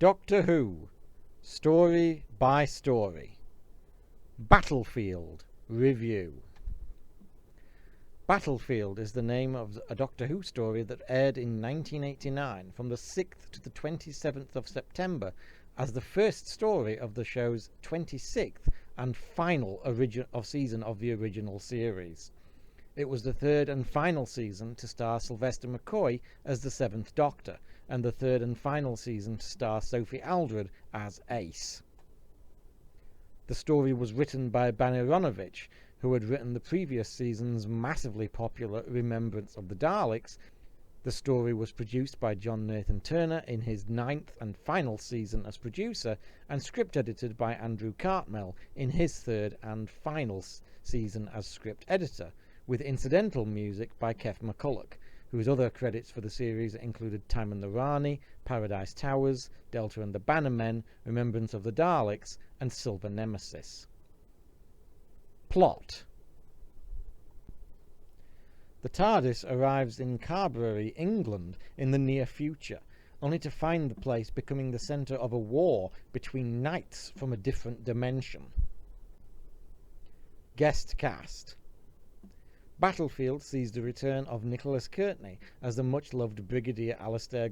Doctor Who, Story by Story. Battlefield Review. Battlefield is the name of a Doctor Who story that aired in 1989 from the 6th to the 27th of September as the first story of the show's 26th and final season of the original series. It was the third and final season to star Sylvester McCoy as the Seventh Doctor, and the third and final season to star Sophie Aldred as Ace. The story was written by Banironovich, who had written the previous season's massively popular Remembrance of the Daleks. The story was produced by John Nathan Turner in his ninth and final season as producer, and script edited by Andrew Cartmel in his third and final season as script editor, with incidental music by Kev McCulloch, whose other credits for the series included Time and the Rani, Paradise Towers, Delta and the Bannermen, Remembrance of the Daleks, and Silver Nemesis. Plot. The TARDIS arrives in Carberry, England, in the near future, only to find the place becoming the centre of a war between knights from a different dimension. Guest cast. Battlefield sees the return of Nicholas Courtney as the much-loved Brigadier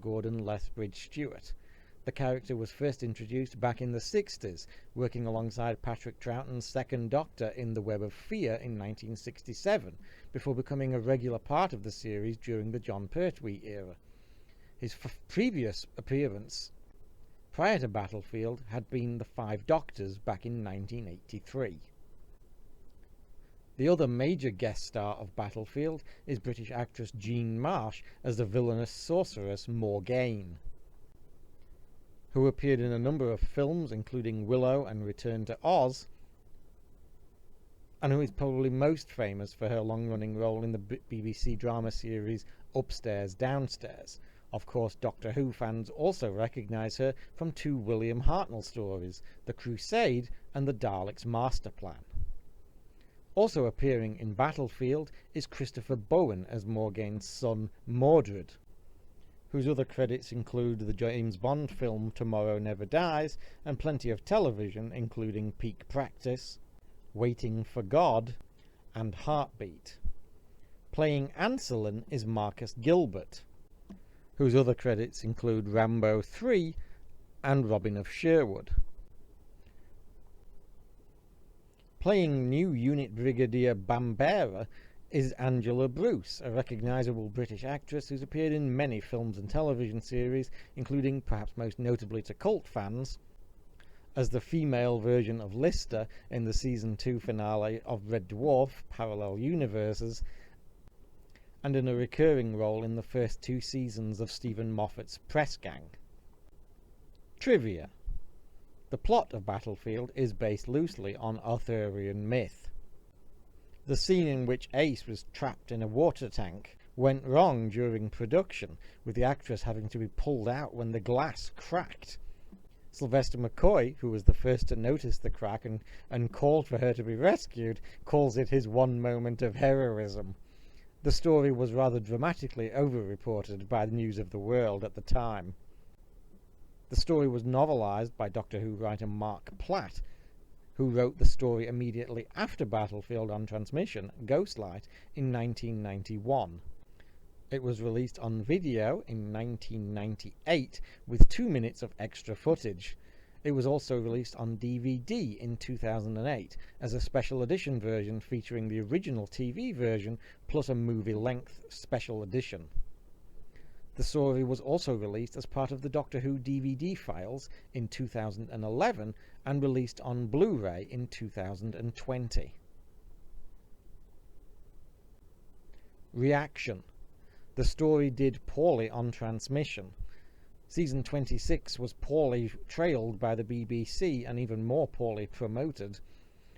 Gordon Lethbridge-Stewart. The character was first introduced back in the 60s, working alongside Patrick Troughton's Second Doctor in The Web of Fear in 1967, before becoming a regular part of the series during the Jon Pertwee era. His previous appearance prior to Battlefield had been The Five Doctors back in 1983. The other major guest star of Battlefield is British actress Jean Marsh as the villainous sorceress Morgaine, who appeared in a number of films including Willow and Return to Oz, and who is probably most famous for her long-running role in the BBC drama series Upstairs, Downstairs. Of course, Doctor Who fans also recognise her from two William Hartnell stories, The Crusade and The Daleks' Master Plan. Also appearing in Battlefield is Christopher Bowen as Morgaine's son Mordred, whose other credits include the James Bond film Tomorrow Never Dies and plenty of television including Peak Practice, Waiting for God, and Heartbeat. Playing Anselin is Marcus Gilbert, whose other credits include Rambo 3 and Robin of Sherwood. Playing new unit Brigadier Bambera is Angela Bruce, a recognisable British actress who's appeared in many films and television series, including, perhaps most notably to cult fans, as the female version of Lister in the Season 2 finale of Red Dwarf Parallel Universes, and in a recurring role in the first two seasons of Stephen Moffat's Press Gang. Trivia. The plot of Battlefield is based loosely on Arthurian myth. The scene in which Ace was trapped in a water tank went wrong during production, with the actress having to be pulled out when the glass cracked. Sylvester McCoy, who was the first to notice the crack and called for her to be rescued, calls it his one moment of heroism. The story was rather dramatically over-reported by the News of the World at the time. The story was novelised by Doctor Who writer Mark Platt, who wrote the story immediately after Battlefield on transmission, Ghostlight, in 1991. It was released on video in 1998 with 2 minutes of extra footage. It was also released on DVD in 2008 as a special edition version featuring the original TV version plus a movie-length special edition. The story was also released as part of the Doctor Who DVD files in 2011 and released on Blu-ray in 2020. Reaction. The story did poorly on transmission. Season 26 was poorly trailed by the BBC and even more poorly promoted,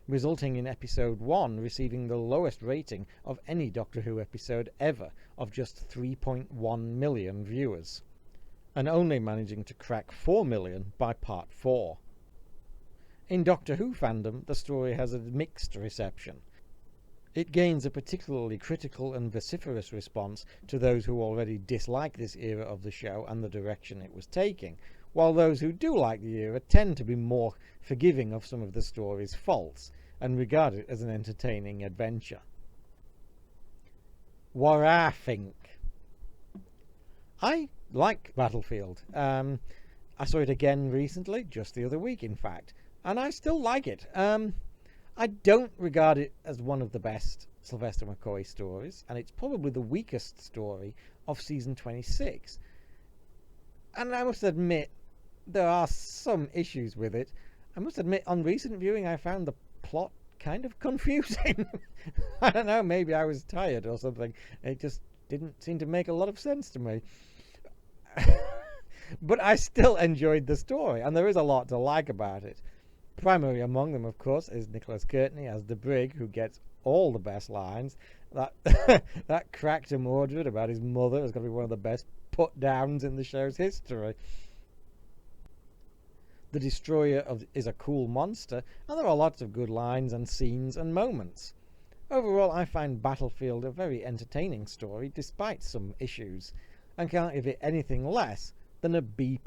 resulting in episode 1 receiving the lowest rating of any Doctor Who episode ever, of just 3.1 million viewers, and only managing to crack 4 million by part 4. In Doctor Who fandom, the story has a mixed reception. It gains a particularly critical and vociferous response to those who already dislike this era of the show and the direction it was taking, while those who do like the era tend to be more forgiving of some of the story's faults and regard it as an entertaining adventure. What I think. I like Battlefield. I saw it again recently, just the other week in fact, and I still like it. I don't regard it as one of the best Sylvester McCoy stories, and it's probably the weakest story of season 26. And I must admit, there are some issues with it. I must admit, on recent viewing, I found the plot kind of confusing. I don't know, maybe I was tired or something. It just didn't seem to make a lot of sense to me. But I still enjoyed the story, and there is a lot to like about it. Primary among them, of course, is Nicholas Courtney as the Brig, who gets all the best lines. That that crack to Mordred about his mother is going to be one of the best put-downs in the show's history. The Destroyer is a cool monster, and there are lots of good lines and scenes and moments. Overall, I find Battlefield a very entertaining story, despite some issues, and can't give it anything less than a B+.